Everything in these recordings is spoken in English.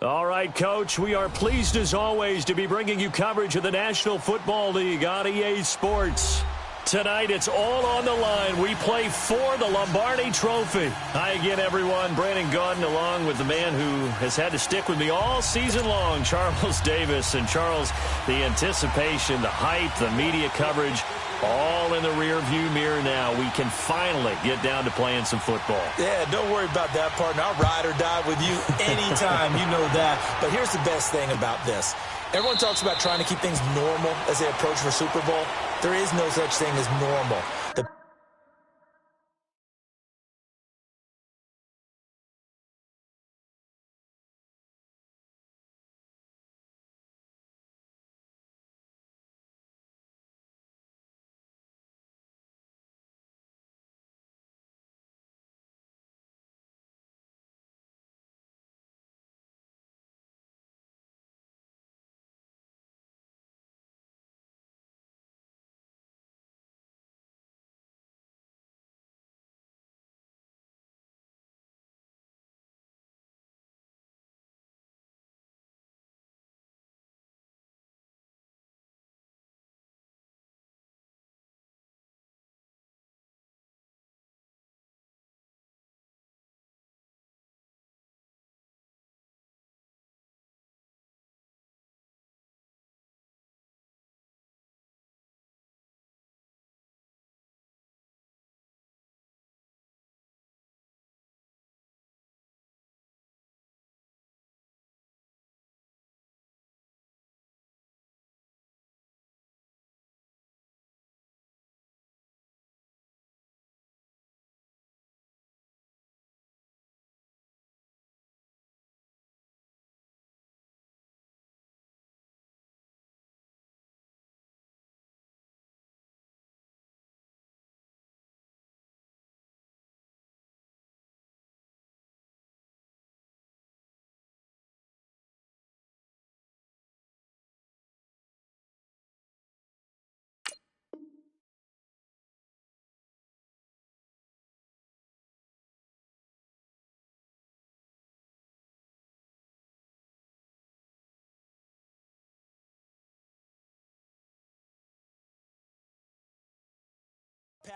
All right, Coach, we are pleased as always to be bringing you coverage of the National Football League on EA Sports. Tonight, it's all on the line. We play for the Lombardi Trophy. Hi again, everyone. Brandon Gaudin along with the man who has had to stick with me all season long, Charles Davis. And Charles, the anticipation, the hype, the media coverage, all in the rear-view mirror now. We can finally get down to playing some football. Yeah, don't worry about that, partner. I'll ride or die with you anytime. You know that. But here's the best thing about this. Everyone talks about trying to keep things normal as they approach for Super Bowl. There is no such thing as normal. The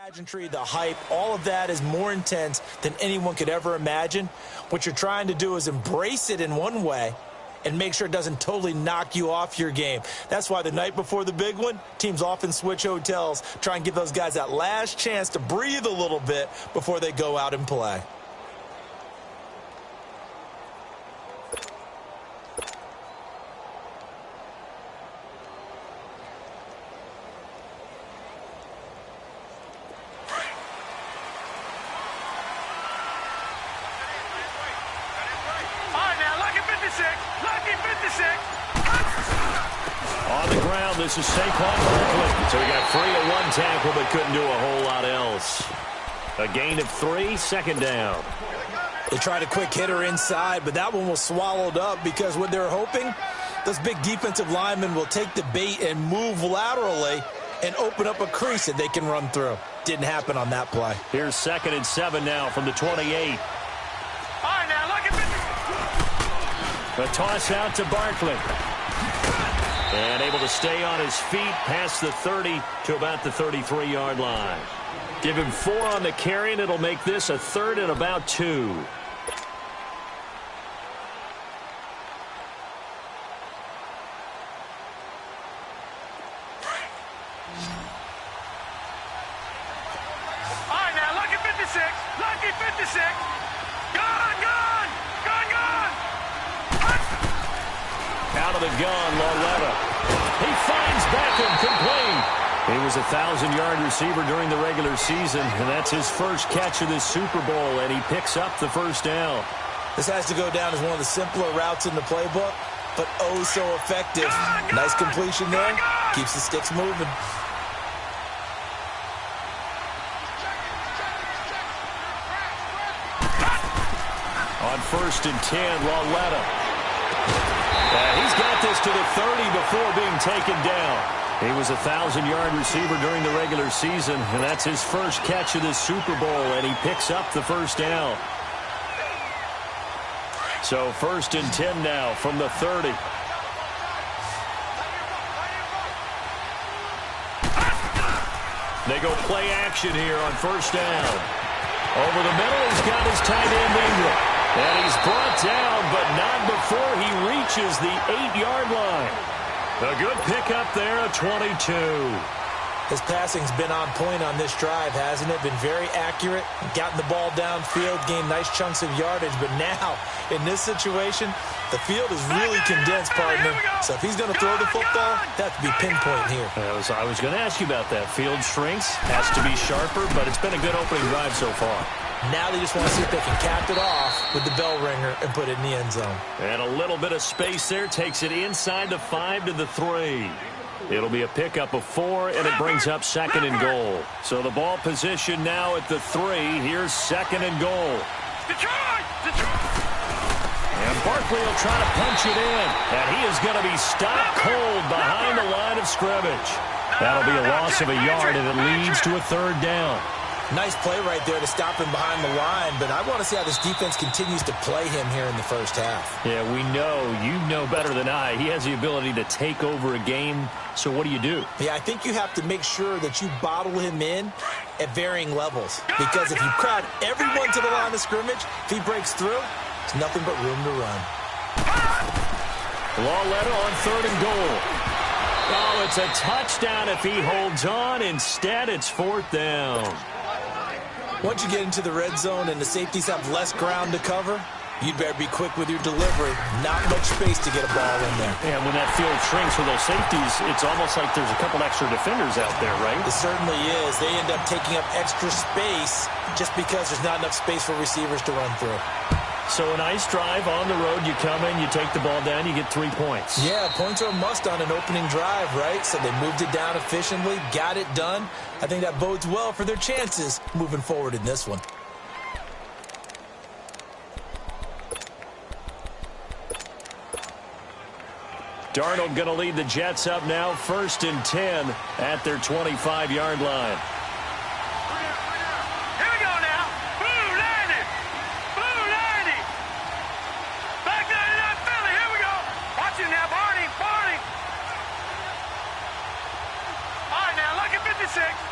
pageantry, the hype, all of that is more intense than anyone could ever imagine. What you're trying to do is embrace it in one way and make sure it doesn't totally knock you off your game. That's why the night before the big one, teams often switch hotels, try and give those guys that last chance to breathe a little bit before they go out and play. On the ground, this is Saquon Barkley. So he got free of one tackle but couldn't do a whole lot else. A gain of 3, second down. They tried a quick hitter inside, but that one was swallowed up because what they're hoping, those big defensive linemen will take the bait and move laterally and open up a crease that they can run through. Didn't happen on that play. Here's 2nd and 7 now from the 28. A toss out to Barkley. And able to stay on his feet past the 30 to about the 33-yard line. Give him 4 on the carry, and it'll make this a 3rd and about 2. Out of the gun, Loletta. He finds Beckham, complete. He was a 1,000-yard receiver during the regular season, and that's his first catch of this Super Bowl, and he picks up the first down. This has to go down as one of the simpler routes in the playbook, but oh so effective. Nice completion there. Keeps the sticks moving. On 1st and 10, Loletta. He's got this to the 30 before being taken down. He was a 1,000-yard receiver during the regular season, and that's his first catch of this Super Bowl, and he picks up the first down. So 1st and 10 now from the 30. They go play action here on 1st down. Over the middle, he's got his tight end Ingram. And he's brought down, but not before he reaches the 8-yard line. A good pickup there, a 22. His passing's been on point on this drive, hasn't it? Been very accurate, gotten the ball downfield, gained nice chunks of yardage. But now, in this situation, the field is really condensed, partner. So if he's going to throw the football, that has to be pinpoint here. I was going to ask you about that. Field shrinks, has to be sharper, but it's been a good opening drive so far. Now they just want to see if they can cap it off with the bell ringer and put it in the end zone. And a little bit of space there, takes it inside the 5 to the 3. It'll be a pickup of 4, and it brings up 2nd and goal. So the ball position now at the 3. Here's 2nd and goal. And Barkley will try to punch it in. And he is going to be stopped cold behind the line of scrimmage. That'll be a loss of a yard, and it leads to a 3rd down. Nice play right there to stop him behind the line, but I want to see how this defense continues to play him here in the first half. Yeah, we know. You know better than I. He has the ability to take over a game, so what do you do? Yeah, I think you have to make sure that you bottle him in at varying levels, because if you crowd everyone to the line of scrimmage, if he breaks through, there's nothing but room to run. Lawletta on 3rd and goal. Oh, it's a touchdown if he holds on. Instead, it's 4th down. Once you get into the red zone and the safeties have less ground to cover, you'd better be quick with your delivery. Not much space to get a ball in there. And when that field shrinks with those safeties, it's almost like there's a couple extra defenders out there, right? It certainly is. They end up taking up extra space just because there's not enough space for receivers to run through. So a nice drive on the road. You come in, you take the ball down, you get 3 points. Yeah, points are a must on an opening drive, right? So they moved it down efficiently, got it done. I think that bodes well for their chances moving forward in this one. Darnold going to lead the Jets up now, 1st and 10 at their 25-yard line.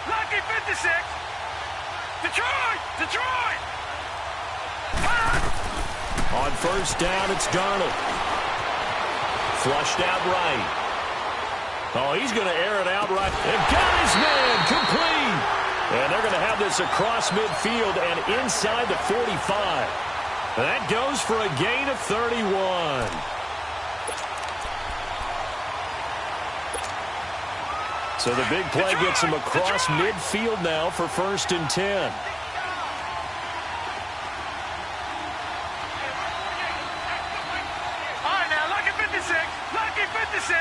Lucky 56. Detroit. On 1st down, it's Darnold. Flushed out right. Oh, he's going to air it out right. And got his man complete. And they're going to have this across midfield and inside the 45. That goes for a gain of 31. So the big play gets him across midfield now for 1st and 10. All right, now, lucky 56. Lucky 56.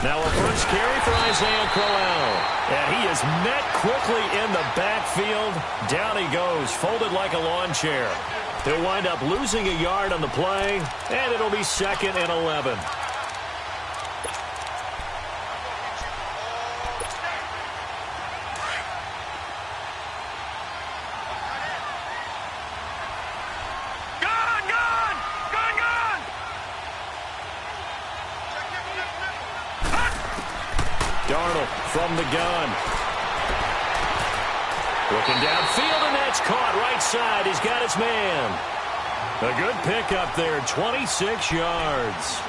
Now a first carry for Isaiah Crowell. And he is met quickly in the backfield. Down he goes, folded like a lawn chair. They'll wind up losing a yard on the play, and it'll be 2nd and 11. Darnold from the gun. Looking downfield, and that's caught right side. He's got his man. A good pickup there, 26 yards.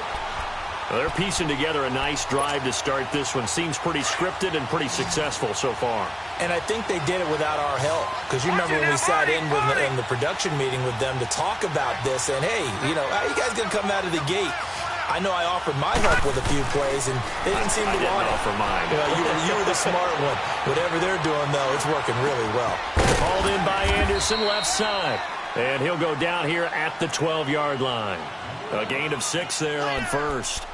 Well, they're piecing together a nice drive to start this one. Seems pretty scripted and pretty successful so far. And I think they did it without our help. Because you remember when we sat in the production meeting with them to talk about this. And, hey, you know, how you guys going to come out of the gate? I know I offered my help with a few plays, and they didn't seem to want it. I didn't offer mine. You were the smart one. Whatever they're doing, though, it's working really well. Called in by Anderson, left side. And he'll go down here at the 12-yard line. A gain of 6 there on 1st.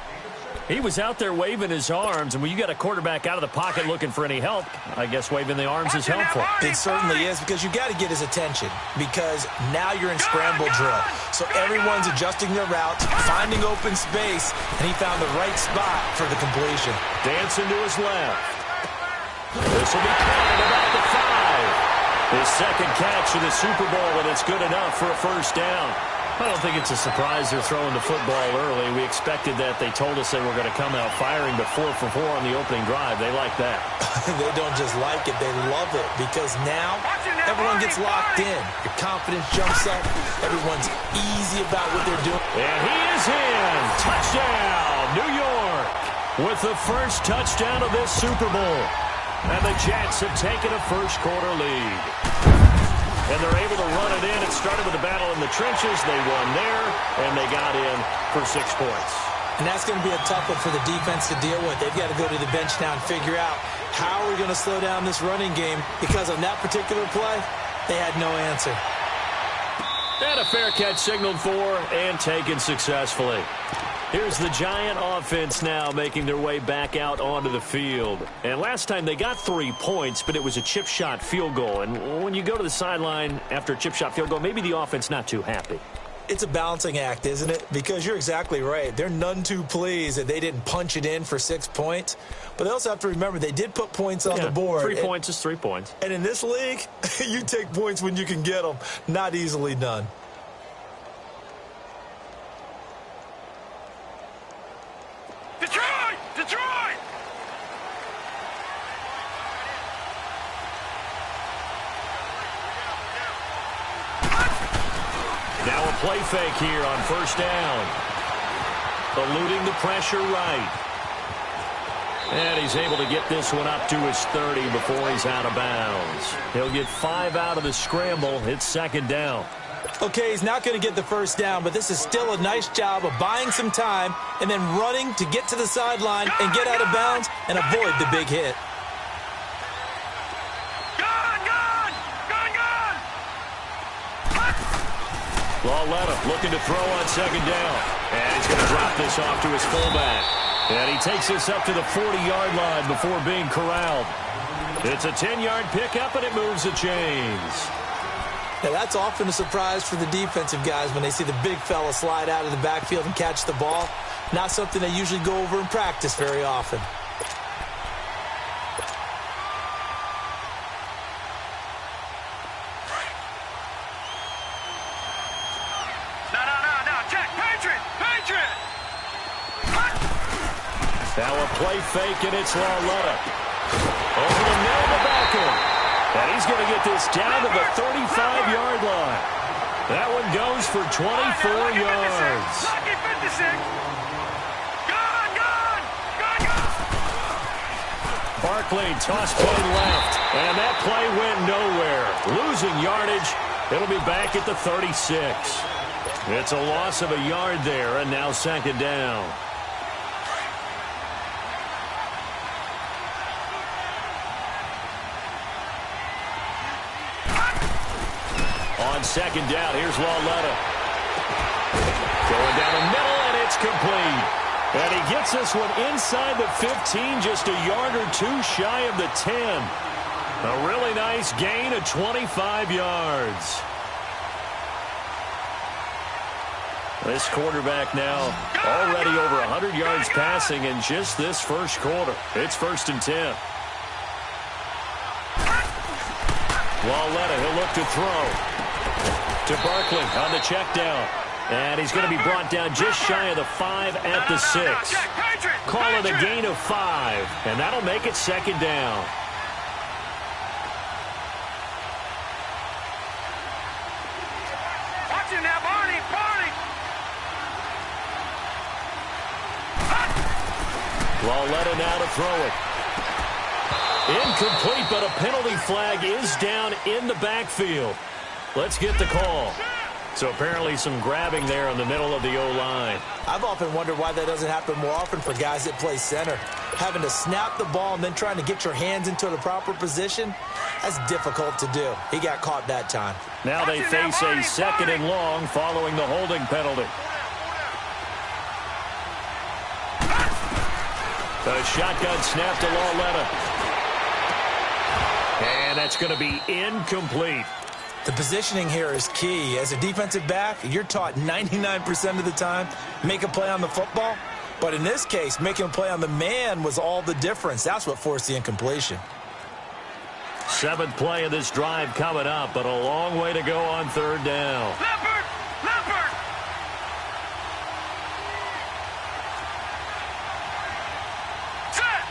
He was out there waving his arms, and when you got a quarterback out of the pocket looking for any help, I guess waving the arms is helpful. It certainly is, because you got to get his attention, because now you're in scramble drill. So everyone's adjusting their routes, finding open space, and he found the right spot for the completion. Dancing to his left. This will be caught at about the 5. His second catch of the Super Bowl, and it's good enough for a first down. I don't think it's a surprise they're throwing the football early. We expected that. They told us they were going to come out firing, but 4 for 4 on the opening drive. They like that. They don't just like it, they love it, because now everyone gets locked in. Your confidence jumps up. Everyone's easy about what they're doing. And he is in. Touchdown, New York, with the first touchdown of this Super Bowl. And the Jets have taken a first-quarter lead. And they're able to run it in. It started with a battle in the trenches. They won there, and they got in for 6 points. And that's going to be a tough one for the defense to deal with. They've got to go to the bench now and figure out how are we going to slow down this running game, because on that particular play, they had no answer. And a fair catch signaled for and taken successfully. Here's the Giant offense now making their way back out onto the field. And last time they got 3 points, but it was a chip shot field goal. And when you go to the sideline after a chip shot field goal, maybe the offense not too happy. It's a balancing act, isn't it? Because you're exactly right. They're none too pleased that they didn't punch it in for 6 points. But they also have to remember they did put points on the board. 3 points is 3 points. And in this league, you take points when you can get them. Not easily done. Detroit! Detroit! Now a play fake here on first down. Eluding the pressure right. And he's able to get this one up to his 30 before he's out of bounds. He'll get 5 out of the scramble. It's second down. Okay, he's not going to get the first down, but this is still a nice job of buying some time and then running to get to the sideline and get out of bounds and avoid the big hit. Lauletta looking to throw on second down. And he's going to drop this off to his fullback. And he takes this up to the 40-yard line before being corralled. It's a 10-yard pickup, and it moves the chains. Now, that's often a surprise for the defensive guys when they see the big fella slide out of the backfield and catch the ball. Not something they usually go over in practice very often. No. Check. Patriot! Patriot! Now a play fake, and it's Lauletta. Over the middle of the backer. And he's going to get this down to the 35-yard line. That one goes for 24 yards. Lucky 56. Gone! Barkley toss play left. And that play went nowhere. Losing yardage. It'll be back at the 36. It's a loss of a yard there, and now second down. On second down, here's Lauletta. Going down the middle, and it's complete. And he gets this one inside the 15, just a yard or two shy of the 10. A really nice gain of 25 yards. This quarterback now already over 100 yards passing in just this first quarter. It's 1st and 10. Lauletta, he'll look to throw. To Barkley on the check down. And he's going to be brought down just shy of the 5 at the 6. Call it a gain of 5. And that'll make it second down. Watching now, Barney! Lauletta now to throw it. Incomplete, but a penalty flag is down in the backfield. Let's get the call. So apparently some grabbing there in the middle of the O-line. I've often wondered why that doesn't happen more often for guys that play center. Having to snap the ball and then trying to get your hands into the proper position, that's difficult to do. He got caught that time. Now they face a second and long following the holding penalty. The shotgun snap to Lauletta. And that's going to be incomplete. The positioning here is key. As a defensive back, you're taught 99% of the time, make a play on the football. But in this case, making a play on the man was all the difference. That's what forced the incompletion. Seventh play of this drive coming up, but a long way to go on third down. Leopard! Leopard! Set!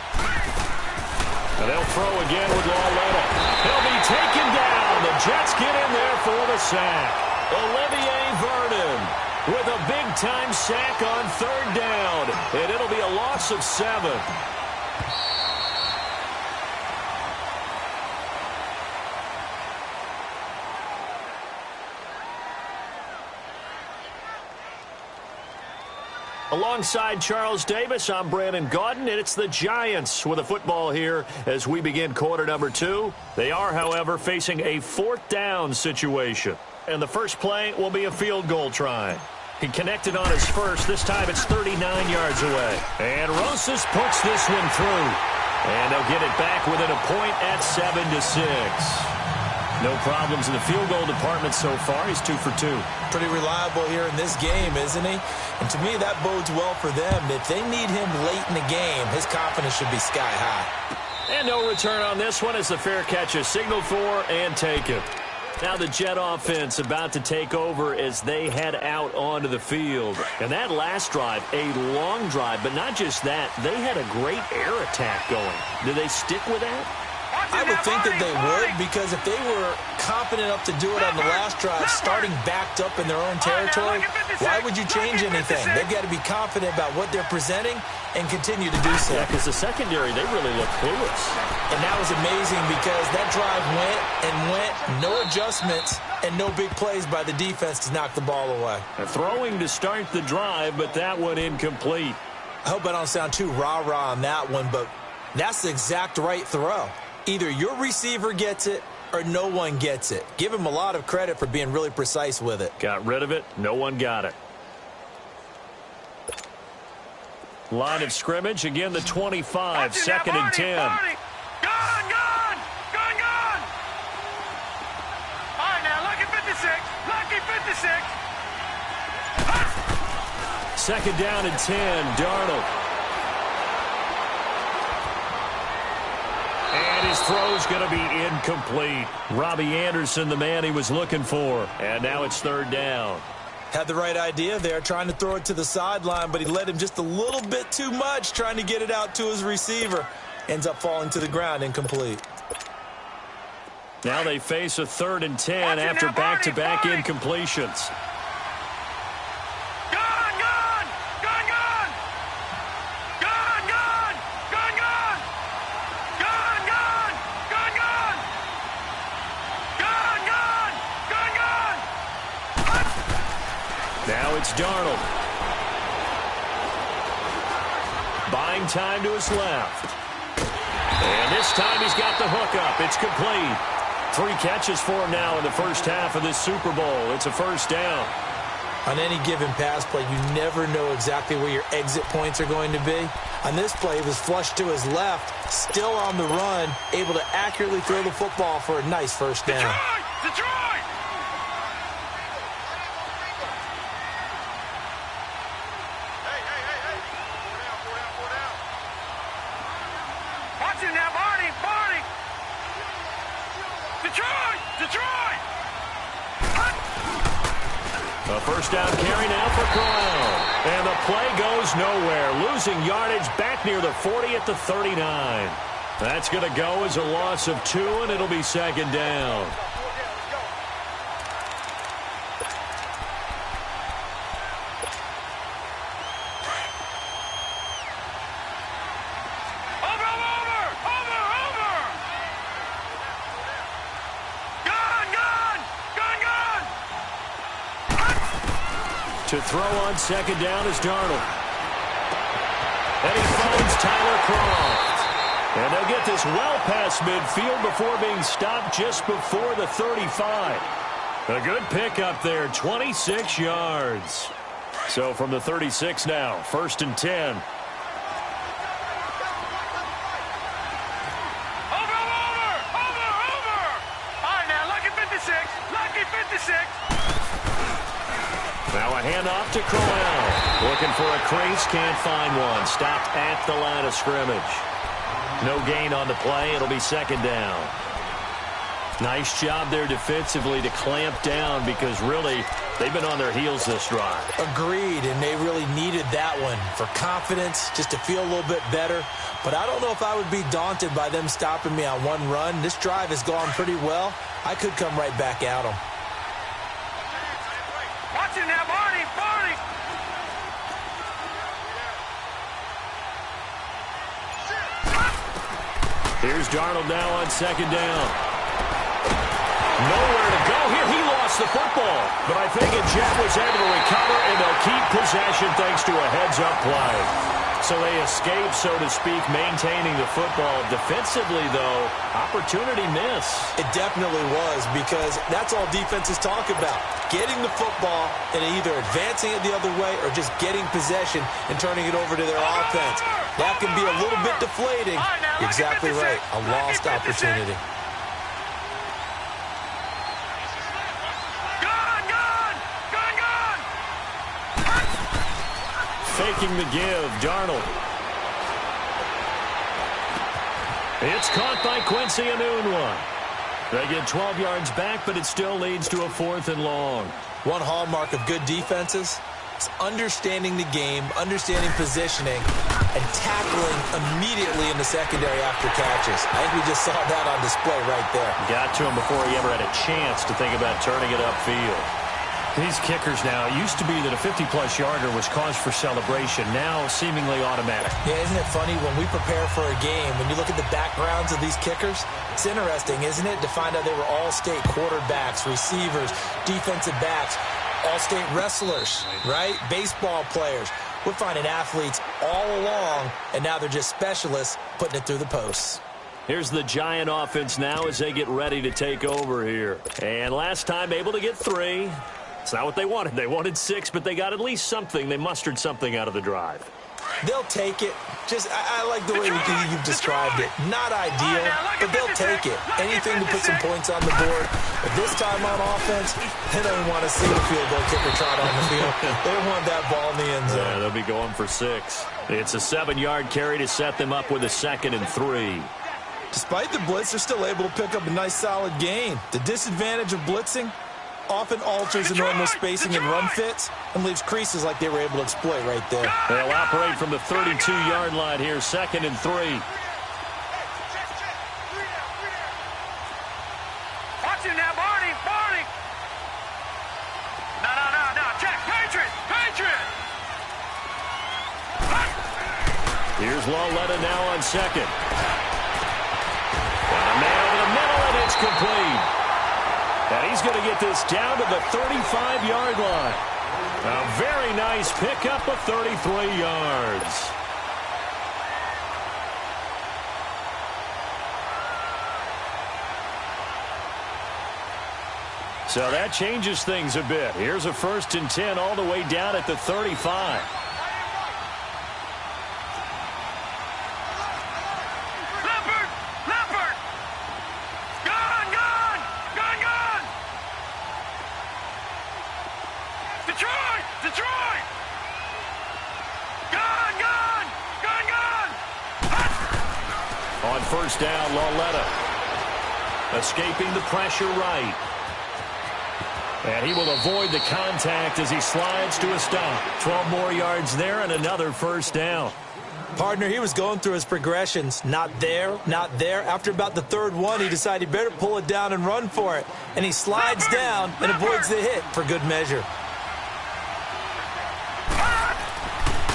And they'll throw again with Lauletta. He'll be taken down. The Jets get in there for the sack. Olivier Vernon with a big-time sack on third down. And it'll be a loss of 7. Alongside Charles Davis, I'm Brandon Gaudin, and it's the Giants with a football here as we begin quarter number 2. They are, however, facing a fourth down situation. And the first play will be a field goal try. He connected on his first. This time it's 39 yards away. And Rosas puts this one through. And they'll get it back within a point at 7-6. No problems in the field goal department so far. He's 2 for 2. Pretty reliable here in this game, isn't he? And to me, that bodes well for them. If they need him late in the game, his confidence should be sky high. And no return on this one as the fair catch is signaled for and taken. Now the Jet offense about to take over as they head out onto the field. And that last drive, a long drive, but not just that. They had a great air attack going. Do they stick with that? I would think that they would, because if they were confident enough to do it on the last drive, starting backed up in their own territory, why would you change anything? They've got to be confident about what they're presenting and continue to do so. Yeah, because the secondary, they really look clueless. And that was amazing because that drive went and went, no adjustments, and no big plays by the defense to knock the ball away. Throwing to start the drive, but that one incomplete. I hope I don't sound too rah-rah on that one, but that's the exact right throw. Either your receiver gets it or no one gets it. Give him a lot of credit for being really precise with it. Got rid of it. No one got it. Line of scrimmage. Again, the 25. Second and 10. Gone, gone! Gone, gone! All right, now, lucky 56. Lucky 56. Second down and 10. Darnold. And his throw's going to be incomplete. Robbie Anderson, the man he was looking for. And now it's third down. Had the right idea there, trying to throw it to the sideline, but he led him just a little bit too much, trying to get it out to his receiver. Ends up falling to the ground, incomplete. Now they face a third and 10 after back-to-back incompletions. Now it's Darnold. Buying time to his left. And this time he's got the hook up. It's complete. 3 catches for him now in the first half of this Super Bowl. It's a first down. On any given pass play, you never know exactly where your exit points are going to be. On this play, it was flushed to his left, still on the run, able to accurately throw the football for a nice first down. Detroit! A first down carry now for Corral. And the play goes nowhere. Losing yardage back near the 40 at the 39. That's going to go as a loss of 2, and it'll be second down. To throw on second down is Darnold. And he finds Tyler Kroft. And they'll get this well past midfield before being stopped just before the 35. A good pickup there, 26 yards. So from the 36 now, first and 10. Now a handoff to Corral. Looking for a crease, can't find one. Stopped at the line of scrimmage. No gain on the play. It'll be second down. Nice job there defensively to clamp down because really they've been on their heels this drive. Agreed, and they really needed that one for confidence, just to feel a little bit better. But I don't know if I would be daunted by them stopping me on one run. This drive has gone pretty well. I could come right back at them. Watch it now, Barney! Barney! Here's Darnold now on second down. Nowhere to go here. He lost the football. But I think Jet was able to recover, and they'll keep possession thanks to a heads-up play. So they escape, so to speak, maintaining the football. Defensively, though, opportunity miss. It definitely was, because that's all defenses talk about. Getting the football and either advancing it the other way or just getting possession and turning it over to their offense. That can be a little bit deflating. You're exactly right. A lost opportunity. Faking the give, Darnold. It's caught by Quincy Enunwa. They get 12 yards back, but it still leads to a 4th and long. One hallmark of good defenses is understanding the game, understanding positioning, and tackling immediately in the secondary after catches. I think we just saw that on display right there. Got to him before he ever had a chance to think about turning it upfield. These kickers now, it used to be that a 50-plus yarder was cause for celebration, now seemingly automatic. Yeah, isn't it funny when we prepare for a game, when you look at the backgrounds of these kickers, it's interesting, isn't it, to find out they were all-state quarterbacks, receivers, defensive backs, all-state wrestlers, right? Baseball players. We're finding athletes all along, and now they're just specialists putting it through the posts. Here's the Giant offense now as they get ready to take over here. And last time able to get 3. It's not what they wanted. They wanted 6, but they got at least something. They mustered something out of the drive. They'll take it. Just, I like the way you've described it. Not ideal, but they'll take it. Anything to put some points on the board. But this time on offense, they don't want to see the field goal kicker trot on the field. They want that ball in the end zone. Yeah, they'll be going for 6. It's a 7-yard carry to set them up with a 2nd and 3. Despite the blitz, they're still able to pick up a nice solid gain. The disadvantage of blitzing often alters the normal spacing and run fits and leaves creases like they were able to exploit right there. They'll operate from the 32-yard line here, 2nd and 3. Watch it now, Barney! Barney! No. Check! Patriot! Patriot! Here's Lauletta now on 2nd. And a man over the middle, and it's complete. And he's going to get this down to the 35-yard line. A very nice pickup of 33 yards. So that changes things a bit. Here's a 1st and 10 all the way down at the 35. On 1st down, Lauletta escaping the pressure right. And he will avoid the contact as he slides to a stop. 12 more yards there and another 1st down. Partner, he was going through his progressions. Not there, not there. After about the 3rd one, he decided he better pull it down and run for it. And he slides down and avoids the hit for good measure.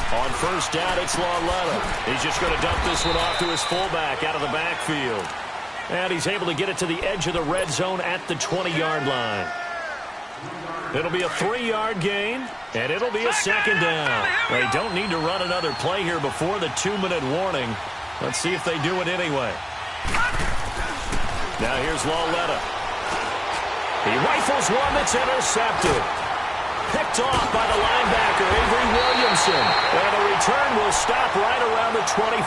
On 1st down, it's Lauletta. He's just going to dump this one off to his fullback out of the backfield. And he's able to get it to the edge of the red zone at the 20-yard line. It'll be a 3-yard gain, and it'll be a 2nd down. They don't need to run another play here before the 2-minute warning. Let's see if they do it anyway. Now here's Lauletta. He rifles one that's intercepted. Picked off by the linebacker, Avery Williamson. And the return will stop right around the 25.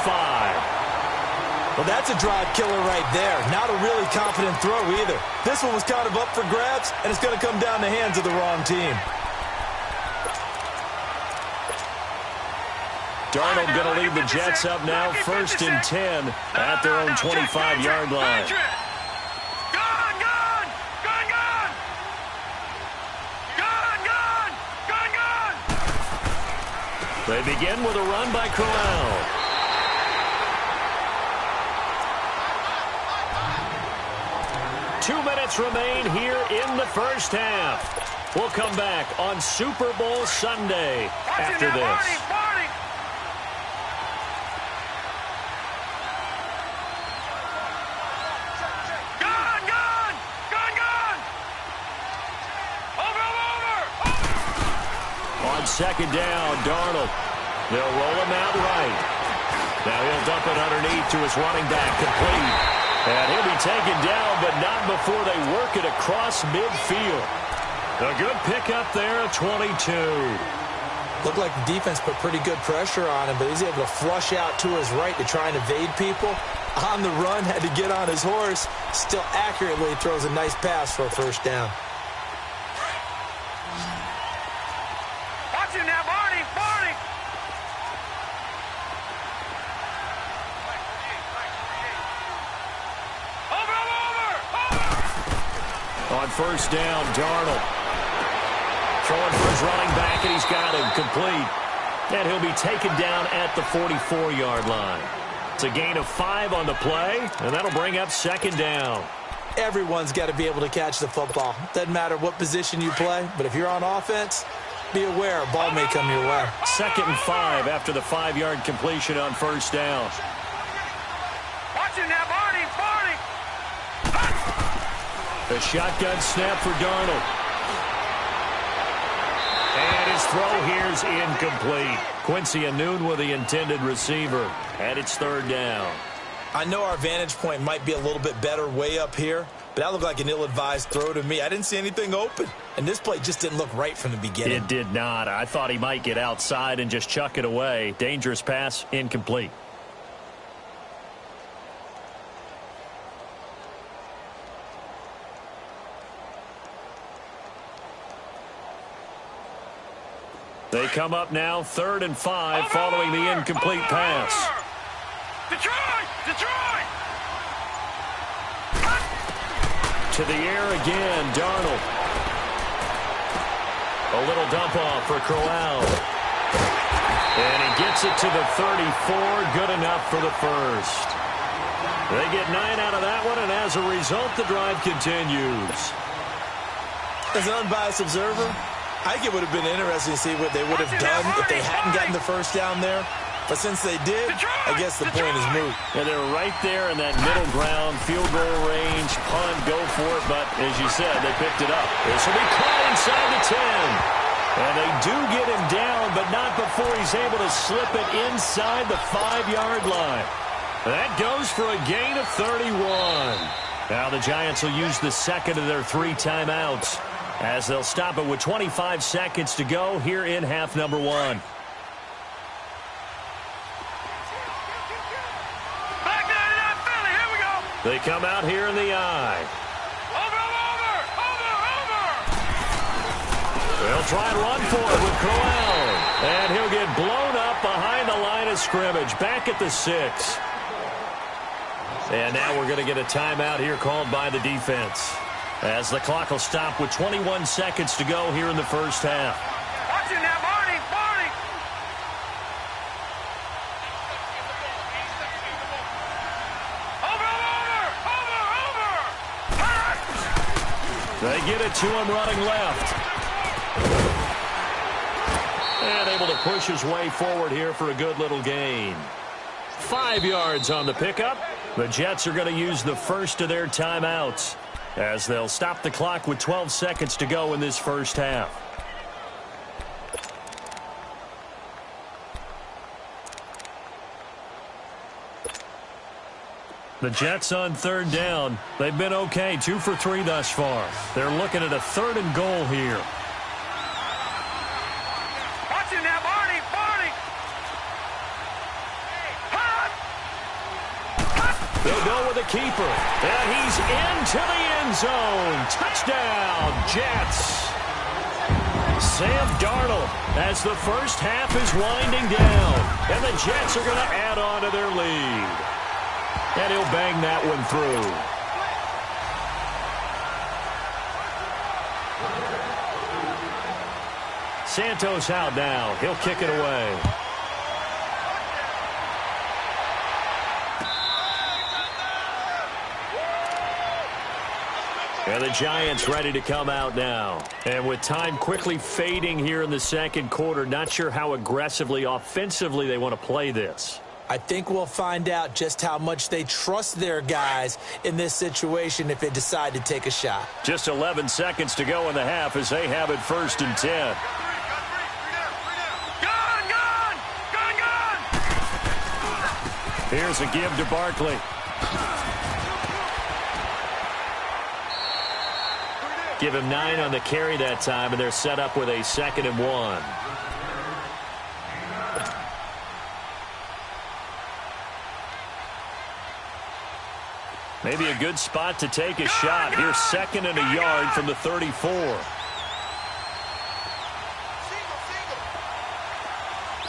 Well, that's a drive killer right there. Not a really confident throw either. This one was kind of up for grabs, and it's going to come down the hands of the wrong team. Darnold going to lead the Jets up now, 1st and 10 at their own 25-yard line. Go! They begin with a run by Corral. 2 minutes remain here in the first half. We'll come back on Super Bowl Sunday after this. Second down, Darnold. They'll roll him out right. Now he'll dump it underneath to his running back, complete. And he'll be taken down, but not before they work it across midfield. A good pickup there at 22. Looked like the defense put pretty good pressure on him, but he's able to flush out to his right to try and evade people. On the run, had to get on his horse. Still accurately throws a nice pass for a first down. On first down, Darnold. Throwing for his running back, and he's got him complete. And he'll be taken down at the 44-yard line. It's a gain of 5 on the play, and that'll bring up second down. Everyone's got to be able to catch the football. Doesn't matter what position you play, but if you're on offense, be aware a ball may come your way. 2nd and 5 after the 5-yard completion on first down. Watching that, Barney. The shotgun snap for Darnold. And his throw here's incomplete. Quincy Anoon with the intended receiver. And it's third down. I know our vantage point might be a little bit better way up here, but that looked like an ill-advised throw to me. I didn't see anything open. And this play just didn't look right from the beginning. It did not. I thought he might get outside and just chuck it away. Dangerous pass, incomplete. They come up now 3rd and 5 following the incomplete pass. Detroit! To the air again, Darnold. A little dump off for Corral. And he gets it to the 34, good enough for the first. They get 9 out of that one, and as a result, the drive continues. As an unbiased observer, I think it would have been interesting to see what they would have done if they hadn't gotten the first down there. But since they did, I guess the point is moot. Yeah, they're right there in that middle ground, field goal range, punt, go for it. But as you said, they picked it up. This will be caught inside the 10. And they do get him down, but not before he's able to slip it inside the 5-yard line. That goes for a gain of 31. Now the Giants will use the second of their 3 timeouts, as they'll stop it with 25 seconds to go here in half number 1. Back down to that Philly. Here we go. They come out here in the eye. Over. They'll try and run for it with Corral. And he'll get blown up behind the line of scrimmage, back at the 6. And now we're going to get a timeout here called by the defense, as the clock will stop with 21 seconds to go here in the first half. Watching that, Barney. Over. They get it to him running left. And able to push his way forward here for a good little gain. 5 yards on the pickup. The Jets are going to use the first of their timeouts, as they'll stop the clock with 12 seconds to go in this first half. The Jets on 3rd down. They've been okay, 2 for 3 thus far. They're looking at a 3rd and goal here. Watching that, Barney. They'll go with a keeper, and he's into the end zone. Touchdown, Jets. Sam Darnold, as the first half is winding down, and the Jets are going to add on to their lead. And he'll bang that one through. Santos out now. He'll kick it away. And the Giants ready to come out now. And with time quickly fading here in the second quarter, not sure how aggressively, offensively they want to play this. I think we'll find out just how much they trust their guys in this situation if they decide to take a shot. Just 11 seconds to go in the half as they have it 1st and 10. Here's a give to Barkley. Give him 9 on the carry that time, and they're set up with a 2nd and 1. Maybe a good spot to take a shot. Here's 2nd and a yard from the 34.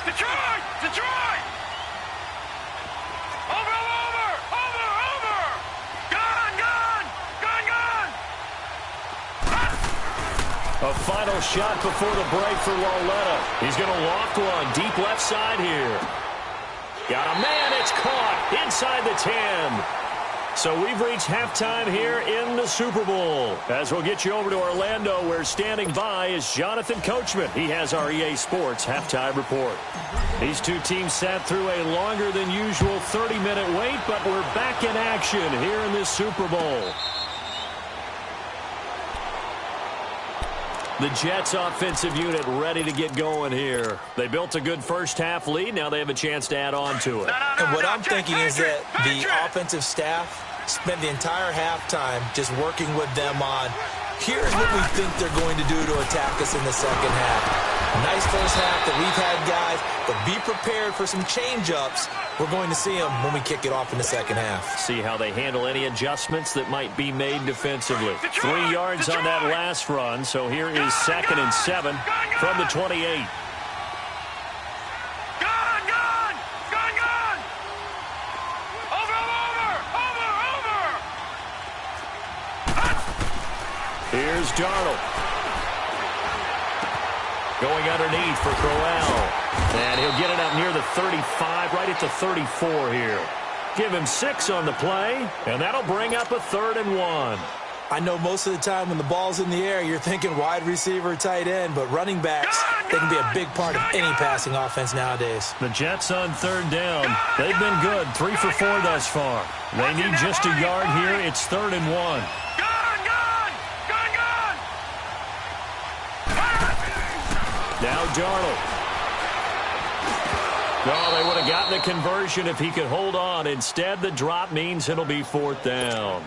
Detroit! Detroit! Over! Gun! A final shot before the break for Lauletta. He's going to loft one deep left side here. Got a man. It's caught inside the 10. So we've reached halftime here in the Super Bowl. As we'll get you over to Orlando, where standing by is Jonathan Coachman. He has our EA Sports halftime report. These two teams sat through a longer than usual 30-minute wait, but we're back in action here in this Super Bowl. The Jets offensive unit ready to get going here. They built a good first-half lead. Now they have a chance to add on to it. And what I'm thinking is that the offensive staff spent the entire halftime just working with them on, here's what we think they're going to do to attack us in the second half. Nice first half that we've had, guys, but be prepared for some change-ups. We're going to see them when we kick it off in the second half. See how they handle any adjustments that might be made defensively. 3 yards on that last run, so here is 2nd and 7 from the 28. Here's Darnold. Going underneath for Crowell. And he'll get it up near the 35, right at the 34 here. Give him 6 on the play, and that'll bring up a 3rd and 1. I know most of the time when the ball's in the air, you're thinking wide receiver, tight end, but running backs, they can be a big part of any passing offense nowadays. The Jets on 3rd down. They've been good, 3 for 4 thus far. They need just a yard here. It's 3rd and 1. Now Darnold. No, they would have gotten the conversion if he could hold on. Instead, the drop means it'll be 4th down.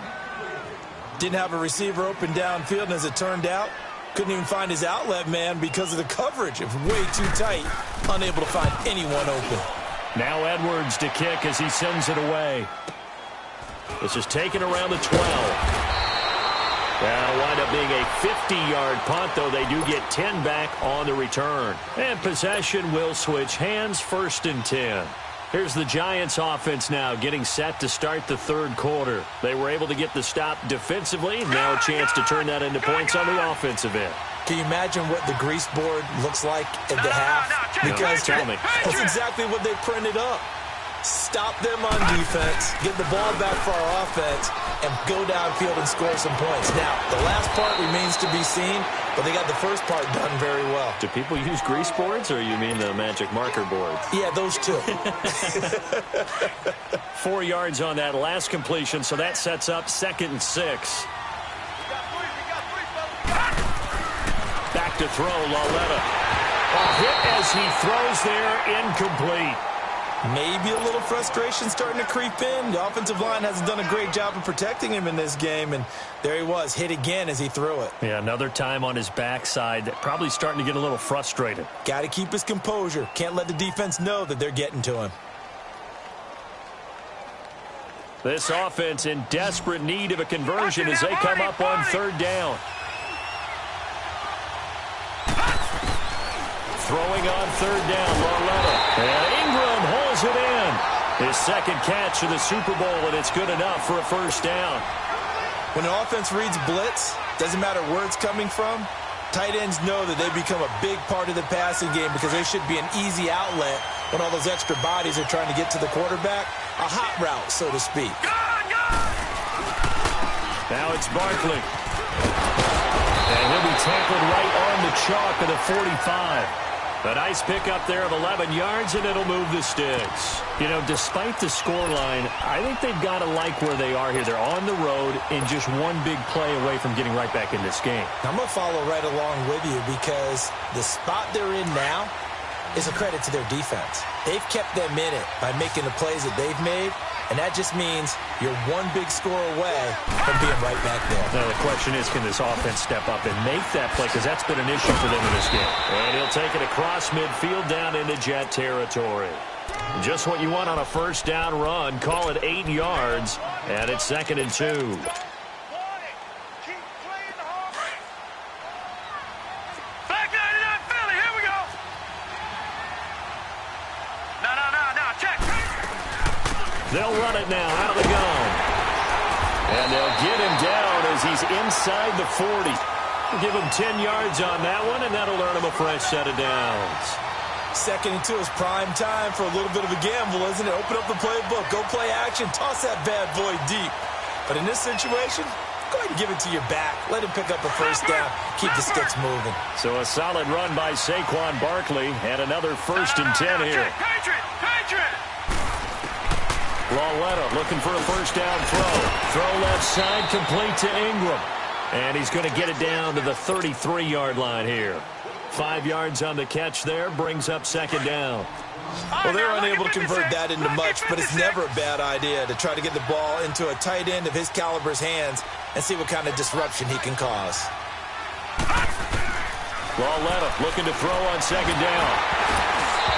Didn't have a receiver open downfield, and as it turned out, couldn't even find his outlet man because of the coverage. It was way too tight, unable to find anyone open. Now Edwards to kick as he sends it away. This is taken around the 12. That'll wind up being a 50-yard punt, though they do get 10 back on the return. And possession will switch hands, 1st and 10. Here's the Giants offense now getting set to start the 3rd quarter. They were able to get the stop defensively. Now a chance to turn that into points on the offensive end. Can you imagine what the grease board looks like at the half? Because tell me. That's exactly what they printed up. Stop them on defense, get the ball back for our offense, and go downfield and score some points. Now, the last part remains to be seen, but they got the first part done very well. Do people use grease boards, or you mean the magic marker boards? Yeah, those two. 4 yards on that last completion, so that sets up 2nd and 6. Back to throw, Lauletta. A hit as he throws there, incomplete. Maybe a little frustration starting to creep in. The offensive line hasn't done a great job of protecting him in this game, and there he was, hit again as he threw it. Yeah, another time on his backside, probably starting to get a little frustrated. Got to keep his composure. Can't let the defense know that they're getting to him. This offense in desperate need of a conversion as they come up on 3rd down. Throwing on 3rd down, Lauletta. And Ingram holds it in. His 2nd catch of the Super Bowl, and it's good enough for a 1st down. When an offense reads blitz, doesn't matter where it's coming from, tight ends know that they become a big part of the passing game because they should be an easy outlet when all those extra bodies are trying to get to the quarterback. A hot route, so to speak. Now it's Barkley. And he'll be tackled right on the chalk of the 45. A nice pickup there of 11 yards, and it'll move the sticks. You know, despite the scoreline, I think they've got to like where they are here. They're on the road and just one big play away from getting right back in this game. I'm going to follow right along with you because the spot they're in now is a credit to their defense. They've kept them in it by making the plays that they've made, and that just means you're one big score away from being right back there. Now, the question is, can this offense step up and make that play? Because that's been an issue for them in this game. And he'll take it across midfield down into Jet territory. Just what you want on a first down run. Call it 8 yards, and it's 2nd and 2. They'll run it now out of the gun. And they'll get him down as he's inside the 40. Give him 10 yards on that one, and that'll earn him a fresh set of downs. 2nd and 2 is prime time for a little bit of a gamble, isn't it? Open up the playbook, go play action, toss that bad boy deep. But in this situation, go ahead and give it to your back. Let him pick up a first down. Keep the sticks moving. So a solid run by Saquon Barkley, and another 1st and 10 here. Patriot! Lawletta looking for a first down throw. Throw left side, complete to Ingram. And he's going to get it down to the 33-yard line here. 5 yards on the catch there, brings up 2nd down. Well, they're unable to convert that into much, but it's never a bad idea to try to get the ball into a tight end of his caliber's hands and see what kind of disruption he can cause. Lawletta looking to throw on 2nd down.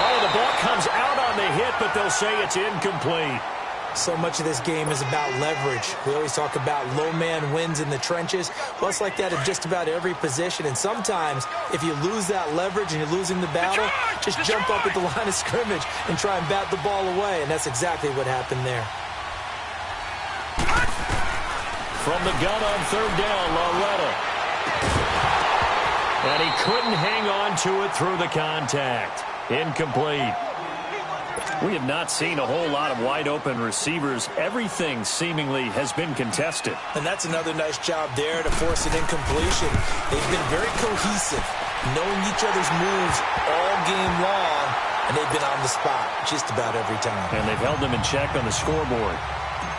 Oh, the ball comes out on the hit, but they'll say it's incomplete. So much of this game is about leverage. We always talk about low man wins in the trenches. Well, it's like that in just about every position. And sometimes, if you lose that leverage and you're losing the battle, just jump up at the line of scrimmage and try and bat the ball away. And that's exactly what happened there. From the gun on 3rd down, Lawletta. And he couldn't hang on to it through the contact. Incomplete. We have not seen a whole lot of wide-open receivers. Everything seemingly has been contested. And that's another nice job there to force an incompletion. They've been very cohesive, knowing each other's moves all game long, and they've been on the spot just about every time. And they've held them in check on the scoreboard.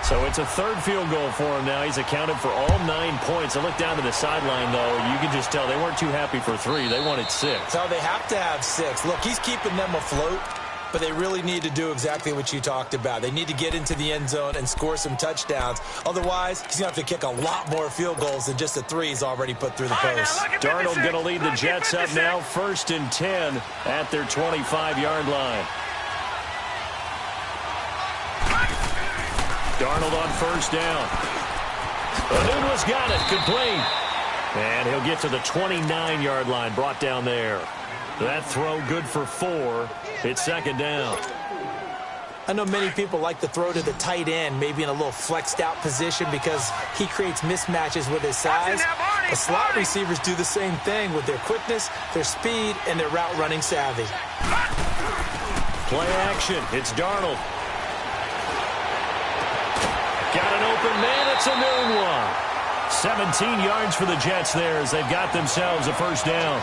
So it's a 3rd field goal for him now. He's accounted for all 9 points. I look down to the sideline, though. You can just tell they weren't too happy for 3. They wanted 6. No, they have to have 6. Look, he's keeping them afloat. But they really need to do exactly what you talked about. They need to get into the end zone and score some touchdowns. Otherwise, he's going to have to kick a lot more field goals than just the 3 he's already put through the post. Darnold going to lead the Jets up now, 1st and 10 at their 25-yard line. Darnold on 1st down. Anuno's got it, complete. And he'll get to the 29-yard line, brought down there. That throw good for 4. It's 2nd down. I know many people like to throw to the tight end, maybe in a little flexed out position because he creates mismatches with his size. The slot receivers do the same thing with their quickness, their speed, and their route running savvy. Play action. It's Darnold. Got an open man. It's a new one. 17 yards for the Jets there as they've got themselves a first down.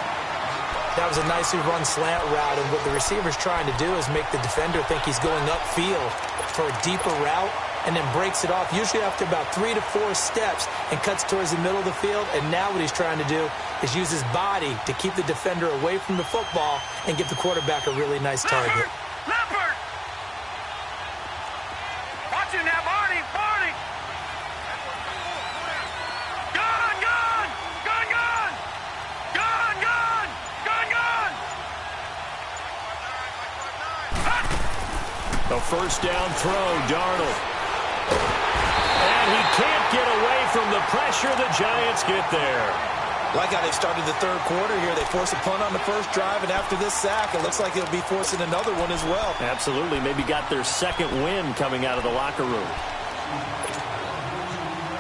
That was a nicely run slant route, and what the receiver's trying to do is make the defender think he's going upfield for a deeper route and then breaks it off, usually after about 3 to 4 steps, and cuts towards the middle of the field. And now what he's trying to do is use his body to keep the defender away from the football and give the quarterback a really nice target. Leopard! Watch it now, Barney! A first down throw, Darnold. And he can't get away from the pressure. The Giants get there. Like how they started the 3rd quarter here. They force a punt on the first drive, and after this sack, it looks like they'll be forcing another one as well. Absolutely. Maybe got their 2nd win coming out of the locker room.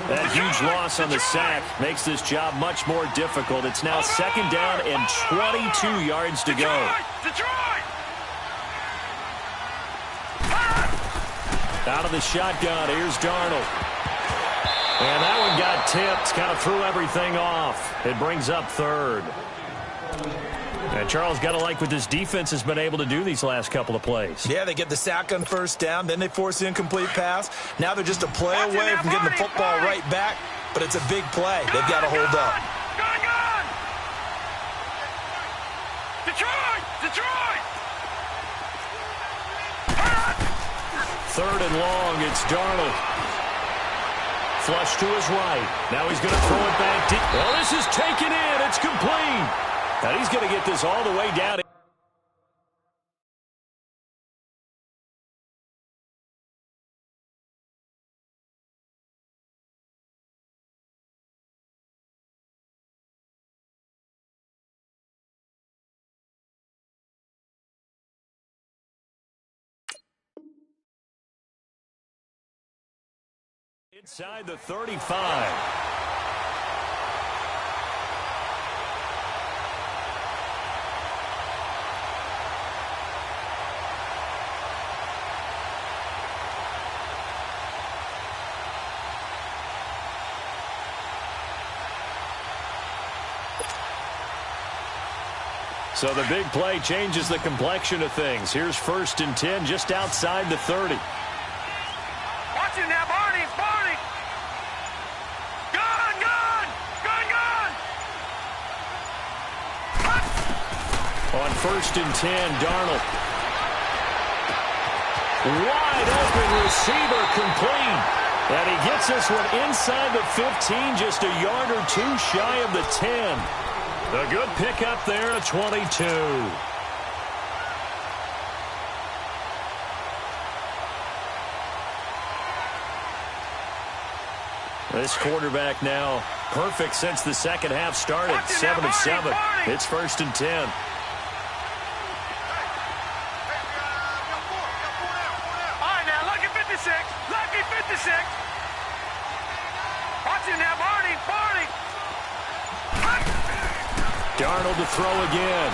That huge loss on the sack makes this job much more difficult. It's now 2nd down and 22 yards to go. Detroit! Out of the shotgun, here's Darnold. And that one got tipped, kind of threw everything off. It brings up third. And Charles, got to like what this defense has been able to do these last couple of plays. Yeah, they get the sack on first down, then they force the incomplete pass. Now they're just a play away from getting the football right back, but it's a big play. They've got to hold up. Gun! Detroit! Detroit! Third and long, it's Darnold. Flush to his right. Now he's going to throw it back deep. Well, this is taken in. It's complete. And he's going to get this all the way down. Inside the 35. So the big play changes the complexion of things. Here's 1st and 10 just outside the 30. Watch it now, Barney! Barney! Gun! On 1st and 10, Darnold. Wide open receiver, complete. And he gets this one inside the 15, just a yard or two shy of the 10. A good pickup there at 22. This quarterback now perfect since the second half started. 7 of 7. It's 1st and 10. All right, now, lucky 56. Lucky 56. Watch it now, Barney. Barney. Darnold to throw again.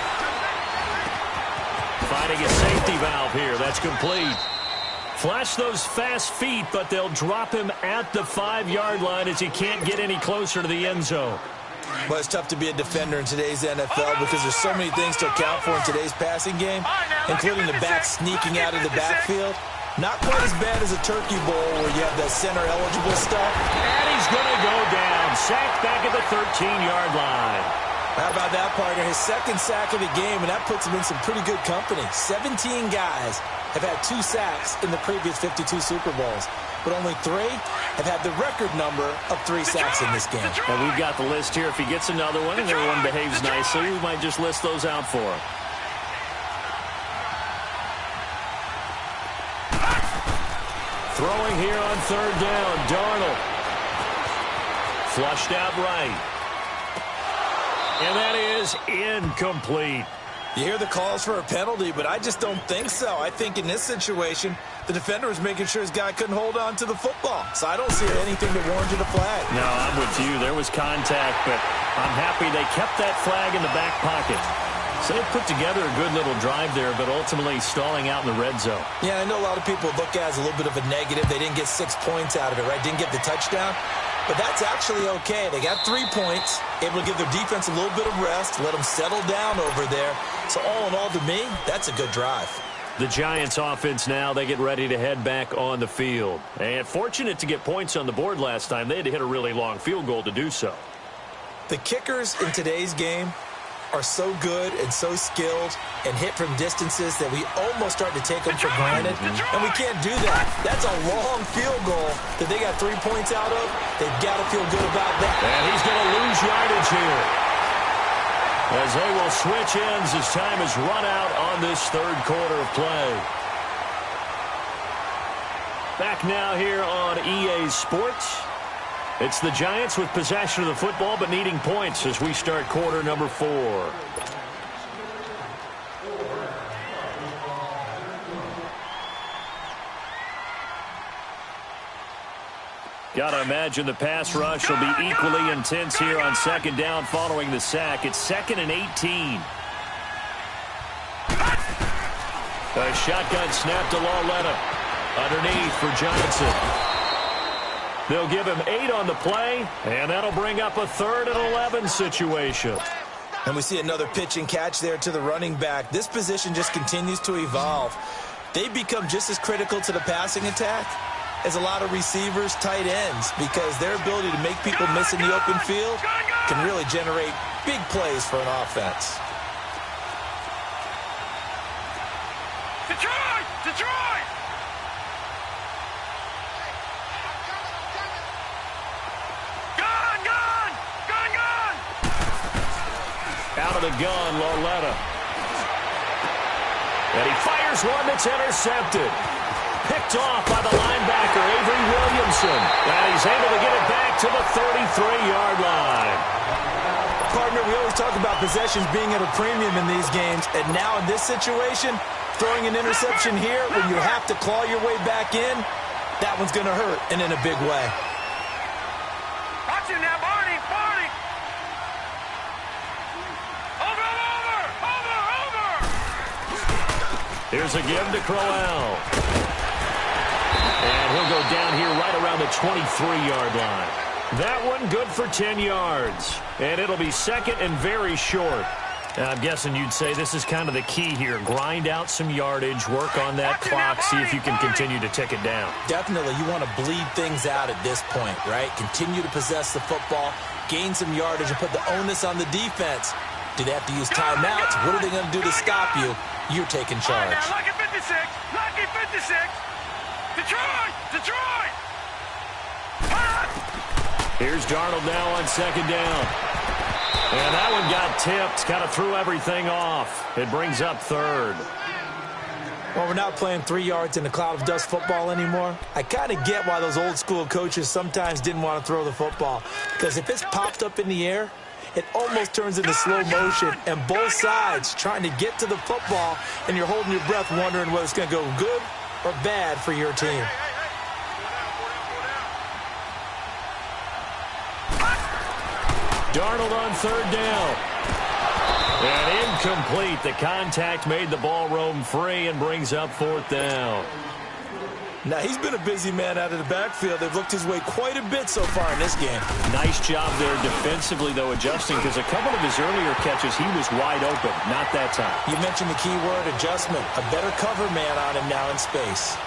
Finding a safety valve here. That's complete. Flash those fast feet, but they'll drop him at the 5-yard line as he can't get any closer to the end zone. Well, it's tough to be a defender in today's NFL because there's so many things to account for in today's passing game, including the back sneaking out of the backfield. Not quite as bad as a turkey bowl where you have the center-eligible stuff. And he's going to go down. Sacked back at the 13-yard line. How about that, partner? His second sack of the game, and that puts him in some pretty good company. 17 guys have had 2 sacks in the previous 52 Super Bowls, but only 3 have had the record number of 3 sacks in this game. And we've got the list here. If he gets another one and everyone behaves nicely, we might just list those out for him. Throwing here on 3rd down, Darnold. Flushed out right. And that is incomplete. You hear the calls for a penalty, but I just don't think so. I think in this situation, the defender was making sure his guy couldn't hold on to the football. So I don't see anything that warranted a flag. No, I'm with you. There was contact, but I'm happy they kept that flag in the back pocket. So they put together a good little drive there, but ultimately stalling out in the red zone. Yeah, I know a lot of people look at it as a little bit of a negative. They didn't get 6 points out of it, right? Didn't get the touchdown. But that's actually okay. They got 3 points, able to give their defense a little bit of rest, let them settle down over there. So all in all, to me, that's a good drive. The Giants offense now, they get ready to head back on the field. And fortunate to get points on the board last time. They had to hit a really long field goal to do so. The kickers in today's game are so good and so skilled and hit from distances that we almost start to take them for granted. And we can't do that. That's a long field goal that they got 3 points out of. They've got to feel good about that. And he's going to lose yardage here, as they will switch ends as time is run out on this 3rd quarter of play. Back now here on EA Sports. It's the Giants with possession of the football but needing points as we start quarter number 4. Gotta imagine the pass rush will be equally intense here on 2nd down following the sack. It's 2nd and 18. A shotgun snap to Lauletta. Underneath for Johnson. They'll give him 8 on the play, and that'll bring up a 3rd and 11 situation. And we see another pitch and catch there to the running back. This position just continues to evolve. They've become just as critical to the passing attack as a lot of receivers, tight ends, because their ability to make people miss in the open field can really generate big plays for an offense. Detroit! Detroit! Gun! Gun! Gun! Gun! Out of the gun, Lauletta. And he fires one that's intercepted. Picked off by the linebacker, Avery Williamson. And he's able to get it back to the 33-yard line. Partner, we always talk about possessions being at a premium in these games. And now in this situation, throwing an interception here when you have to claw your way back in, that one's going to hurt, and in a big way. Watch it now, Barney! Barney! Over! Over! Over! Here's a give to Crowell. And he'll go down here right around the 23-yard line. That one good for 10 yards. And it'll be 2nd and very short. I'm guessing you'd say this is kind of the key here. Grind out some yardage, work on that clock, see if you can continue to tick it down. Definitely, you want to bleed things out at this point, right? Continue to possess the football, gain some yardage, and put the onus on the defense. Do they have to use timeouts? What are they going to do to stop you? You're taking charge. Now, lucky 56! Lucky 56! Detroit! Detroit! Here's Darnold now on 2nd down. And that one got tipped, kind of threw everything off. It brings up 3rd. Well, we're not playing 3 yards in a cloud of dust football anymore. I kind of get why those old school coaches sometimes didn't want to throw the football. Because if it's popped up in the air, it almost turns into slow motion. And both sides trying to get to the football, and you're holding your breath wondering whether it's going to go good or bad for your team. Darnold on 3rd down. And incomplete. The contact made the ball roam free and brings up 4th down. Now, he's been a busy man out of the backfield. They've looked his way quite a bit so far in this game. Nice job there defensively, though, adjusting, because a couple of his earlier catches, he was wide open. Not that time. You mentioned the key word, adjustment. A better cover man on him now in space.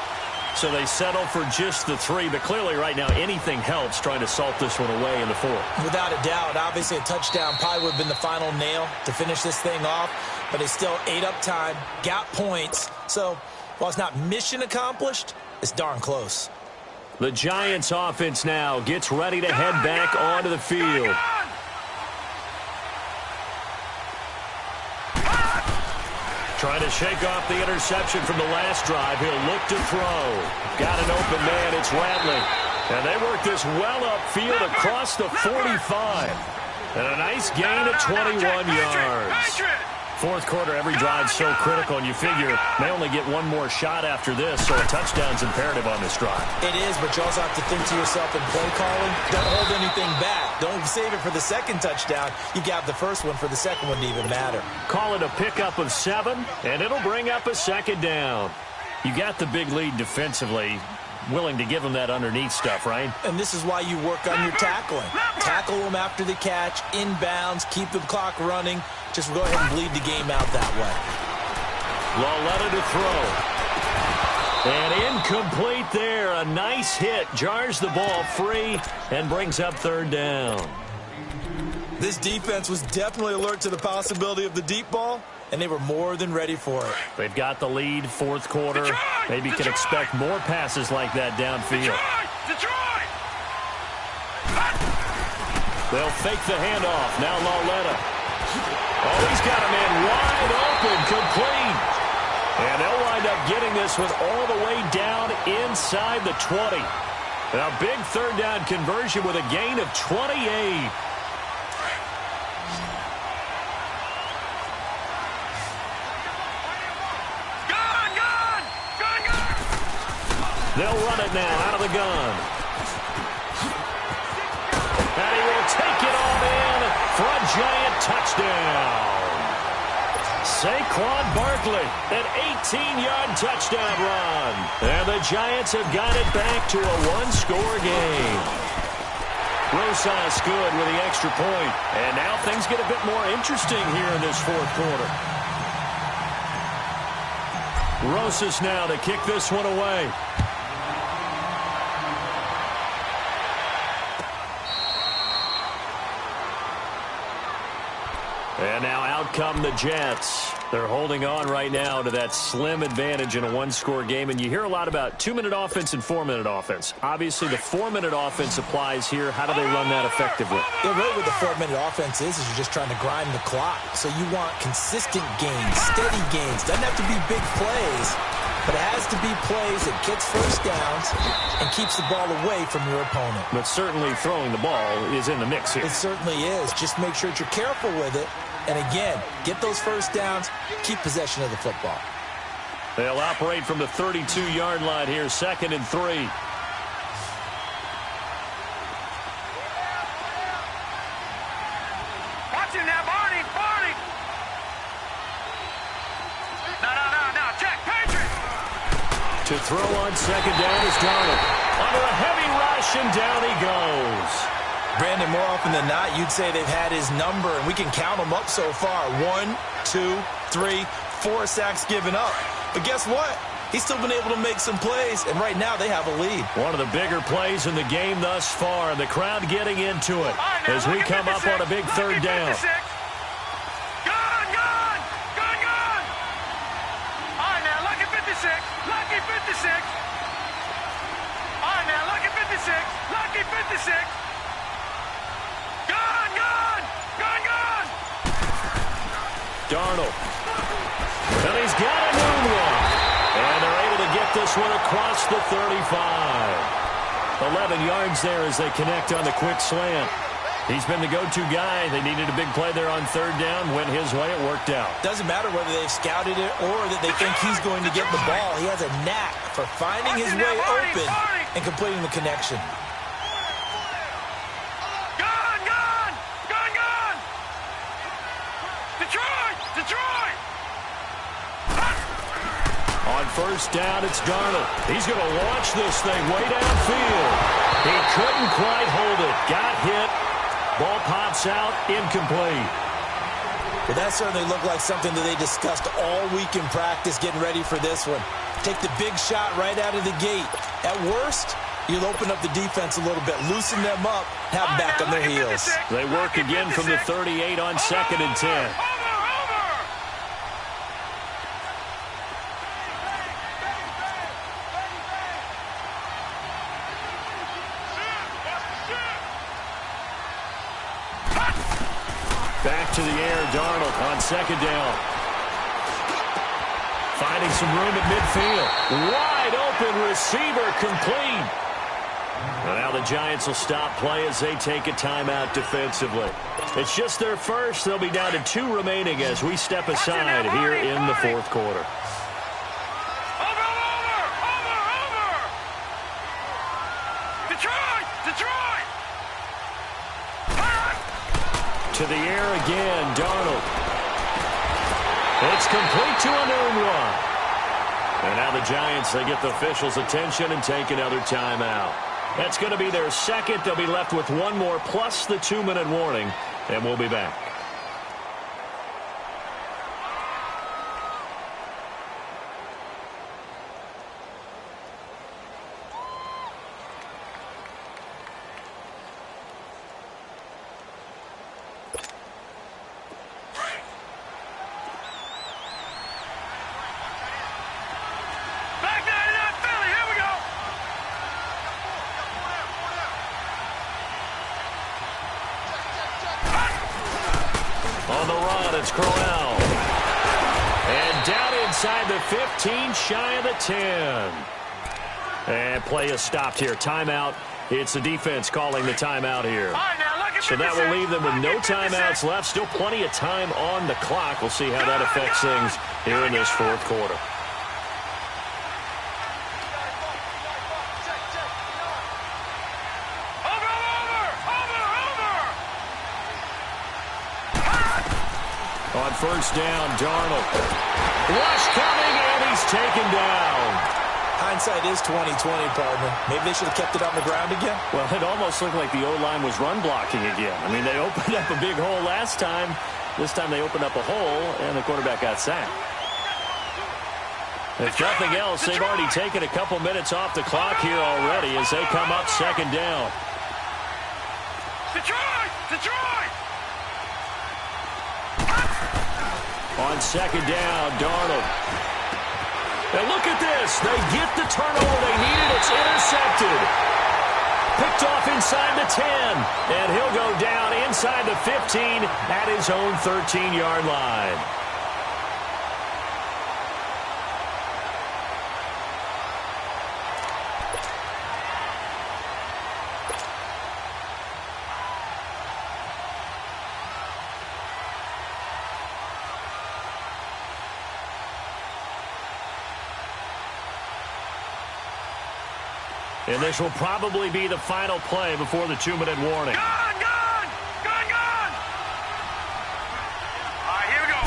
So they settle for just the 3, but clearly right now anything helps trying to salt this one away in the 4th. Without a doubt, obviously a touchdown probably would have been the final nail to finish this thing off, but they still ate up time, got points. So while it's not mission accomplished, it's darn close. The Giants offense now gets ready to head back onto the field. Trying to shake off the interception from the last drive. He'll look to throw. Got an open man. It's Ratley. And they work this well upfield across the 45. And a nice gain of 21 yards. 4th quarter, every drive so critical, and you figure they only get one more shot after this, so a touchdown's imperative on this drive. It is, but you also have to think to yourself in play calling, don't hold anything back. Don't save it for the 2nd touchdown. You got the first one for the 2nd one to even matter. Call it a pickup of 7, and it'll bring up a 2nd down. You got the big lead defensively. Willing to give them that underneath stuff, right? And this is why you work on your tackling. Tackle them after the catch, inbounds, keep the clock running. Just go ahead and bleed the game out that way. Lauletta to throw. And incomplete there. A nice hit. Jars the ball free and brings up 3rd down. This defense was definitely alert to the possibility of the deep ball, and they were more than ready for it. They've got the lead, 4th quarter. Maybe can expect more passes like that downfield. Detroit! They'll fake the handoff. Now Lauletta. Oh, he's got a man wide open, complete. And they'll wind up getting this one all the way down inside the 20. A big 3rd down conversion with a gain of 28. They'll run it now out of the gun. And he will take it all in for a giant touchdown. Saquon Barkley, an 18-yard touchdown run. And the Giants have got it back to a one-score game. Rosas good with the extra point. And now things get a bit more interesting here in this fourth quarter. Rosas now to kick this one away. And now out come the Jets. They're holding on right now to that slim advantage in a one-score game. And you hear a lot about 2-minute offense and 4-minute offense. Obviously, the 4-minute offense applies here. How do they run that effectively? Yeah, really what the 4-minute offense is you're just trying to grind the clock. So you want consistent gains, steady gains. Doesn't have to be big plays, but it has to be plays that gets first downs and keeps the ball away from your opponent. But certainly throwing the ball is in the mix here. It certainly is. Just make sure that you're careful with it. And again, get those first downs, keep possession of the football. They'll operate from the 32-yard line here, 2nd and 3. Watch him now, Barney. Barney. No. Check. Patriot. To throw on 2nd down is Darnold. Under a heavy rush, and down he goes. Brandon, more often than not, you'd say they've had his number, and we can count them up so far. 1, 2, 3, 4 sacks given up. But guess what? He's still been able to make some plays, and right now they have a lead. One of the bigger plays in the game thus far. The crowd getting into it as we come up on a big 3rd down. Gone. All right, now, lucky 56. Lucky 56. All right, now, lucky 56. Lucky 56. Darnold. And he's got a new one. And they're able to get this one across the 35. 11 yards there as they connect on the quick slant. He's been the go-to guy. They needed a big play there on 3rd down. Went his way. It worked out. Doesn't matter whether they've scouted it or that they think he's going to get the ball. He has a knack for finding his way open and completing the connection. Detroit! On 1st down, it's Darnold. He's going to launch this thing way downfield. He couldn't quite hold it. Got hit. Ball pops out. Incomplete. Well, that certainly looked like something that they discussed all week in practice getting ready for this one. Take the big shot right out of the gate. At worst, you'll open up the defense a little bit, loosen them up, have them back on their heels. They work again from the 38 on 2nd and 10. Back to the air, Darnold on 2nd down. Finding some room at midfield. Wide open receiver, complete. And now the Giants will stop play as they take a timeout defensively. It's just their first. They'll be down to 2 remaining as we step aside here in the 4th quarter. Over! Detroit! To the air again, Darnold. It's complete to Enunwa. And now the Giants, they get the officials' attention and take another timeout. That's going to be their 2nd. They'll be left with 1 more plus the 2-minute warning, and we'll be back. On the run, it's Crowell. And down inside the 15, shy of the 10. And play is stopped here. Timeout. It's the defense calling the timeout here. So that will leave them with no timeouts left. Still plenty of time on the clock. We'll see how that affects things here in this 4th quarter. On 1st down, Darnold. Rush coming, and he's taken down. Hindsight is 20/20, partner. Maybe they should have kept it on the ground again. Well, it almost looked like the O-line was run blocking again. I mean, they opened up a big hole last time. This time they opened up a hole, and the quarterback got sacked. If nothing else, they've already taken a couple minutes off the clock here already as they come up second down. Detroit! Detroit! On second down, Darnold. And look at this. They get the turnover they needed. It's intercepted. Picked off inside the 10. And he'll go down inside the 15 at his own 13-yard line. And this will probably be the final play before the 2-minute warning. Gone! Gone! Gone! Gone! All right, here we go.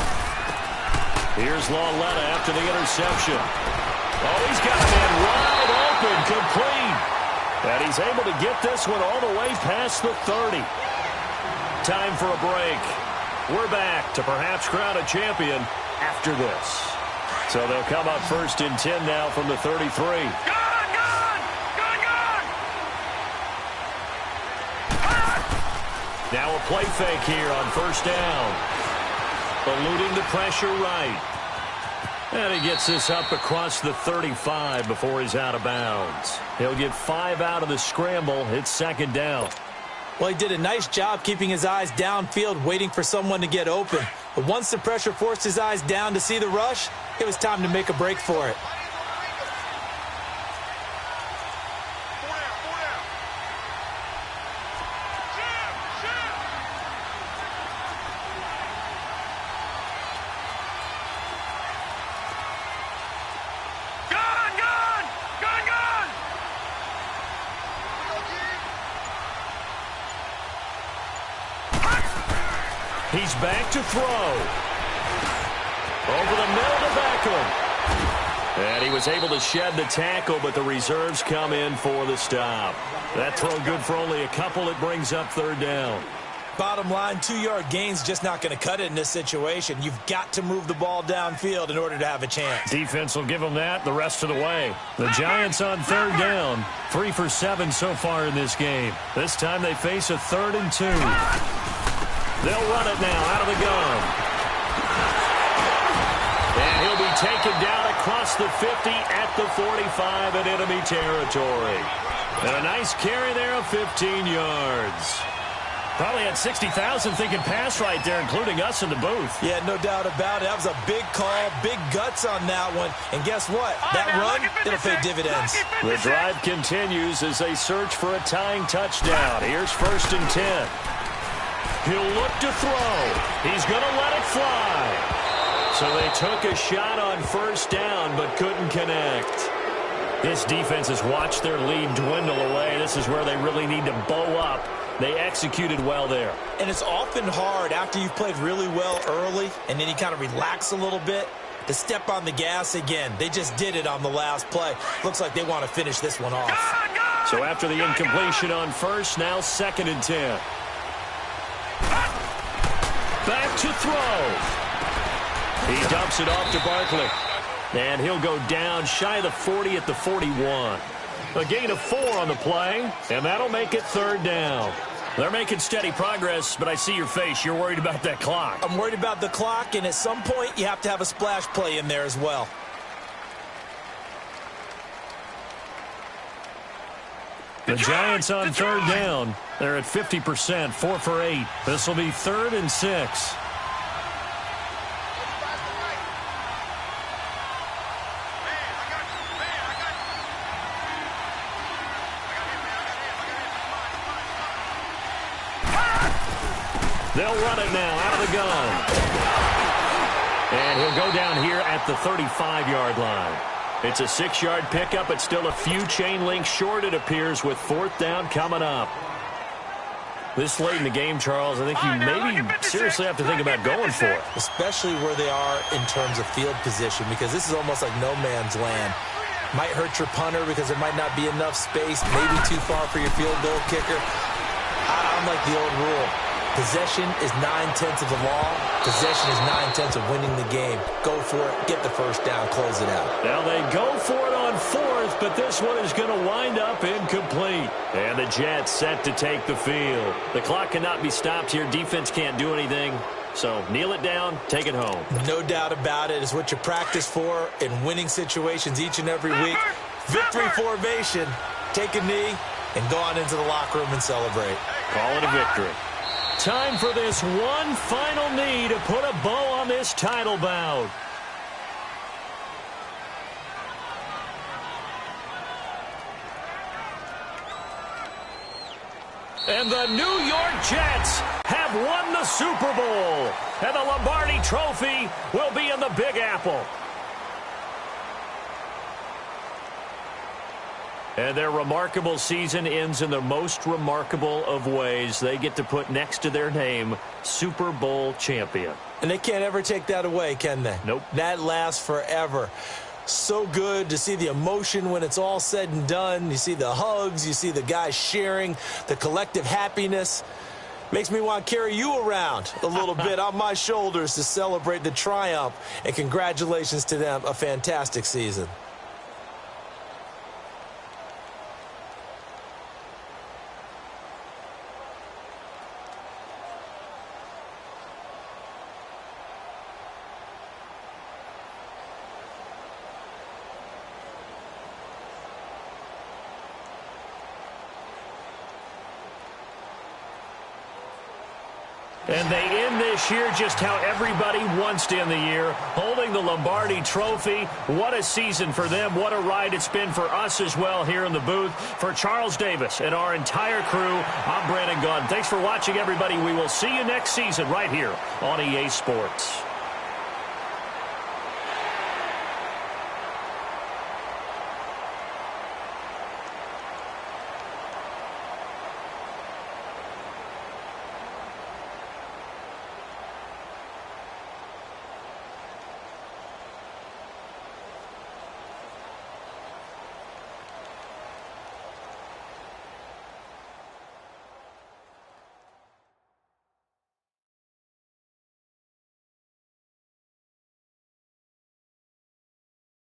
Here's Lauletta after the interception. Oh, he's got a man wide open, complete. And he's able to get this one all the way past the 30. Time for a break. We're back to perhaps crown a champion after this. So they'll come up first and 10 now from the 33. Now a play fake here on first down. Eluding the pressure right. And he gets this up across the 35 before he's out of bounds. He'll get 5 out of the scramble. It's second down. Well, he did a nice job keeping his eyes downfield, waiting for someone to get open. But once the pressure forced his eyes down to see the rush, it was time to make a break for it. He's back to throw. Over the middle to Beckham. And he was able to shed the tackle, but the reserves come in for the stop. That throw good for only a couple. It brings up third down. Bottom line, 2-yard gain's just not going to cut it in this situation. You've got to move the ball downfield in order to have a chance. Defense will give them that the rest of the way. The Giants on third down. 3 for 7 so far in this game. This time they face a 3rd and 2. They'll run it now out of the gun. And he'll be taken down across the 50 at the 45 in enemy territory. And a nice carry there of 15 yards. Probably had 60,000 thinking pass right there, including us in the booth. Yeah, no doubt about it. That was a big call, big guts on that one. And guess what? That run, it'll pay dividends. The drive continues as they search for a tying touchdown. Here's 1st and 10. He'll look to throw. He's going to let it fly. So they took a shot on first down but couldn't connect. This defense has watched their lead dwindle away. This is where they really need to bow up. They executed well there. And it's often hard after you've played really well early and then you kind of relax a little bit to step on the gas again. They just did it on the last play. Looks like they want to finish this one off. So after the incompletion on first, now 2nd and 10. Back to throw. He dumps it off to Barkley. And he'll go down shy of the 40 at the 41. A gain of 4 on the play, and that'll make it 3rd down. They're making steady progress, but I see your face. You're worried about that clock. I'm worried about the clock, and at some point, you have to have a splash play in there as well. The Giants on 3rd down. They're at 50%, 4 for 8. This will be 3rd and 6. They'll run it now out of the gun. And he'll go down here at the 35-yard line. It's a 6-yard pickup. It's still a few chain links short, it appears, with 4th down coming up. This late in the game, Charles, I think you maybe seriously have to think about going for it. Especially where they are in terms of field position, because this is almost like no man's land. Might hurt your punter because there might not be enough space, maybe too far for your field goal kicker. I'm like the old rule. Possession is 9/10 of the law. Possession is 9/10 of winning the game. Go for it. Get the first down. Close it out. Now they go for it on fourth, but this one is going to wind up incomplete. And the Jets set to take the field. The clock cannot be stopped here. Defense can't do anything. So kneel it down, take it home. No doubt about it. It's what you practice for in winning situations each and every week. Victory formation. Take a knee and go on into the locker room and celebrate. Call it a victory. Time for this one final knee to put a bow on this title bout. And the New York Jets have won the Super Bowl. And the Lombardi Trophy will be in the Big Apple. And their remarkable season ends in the most remarkable of ways. They get to put next to their name, Super Bowl champion. And they can't ever take that away, can they? Nope. That lasts forever. So good to see the emotion when it's all said and done. You see the hugs. You see the guys sharing, the collective happiness. Makes me want to carry you around a little bit on my shoulders to celebrate the triumph. And congratulations to them. A fantastic season. And they end this year just how everybody wants to end the year, holding the Lombardi Trophy. What a season for them. What a ride it's been for us as well here in the booth. For Charles Davis and our entire crew, I'm Brandon Gunn. Thanks for watching, everybody. We will see you next season right here on EA Sports.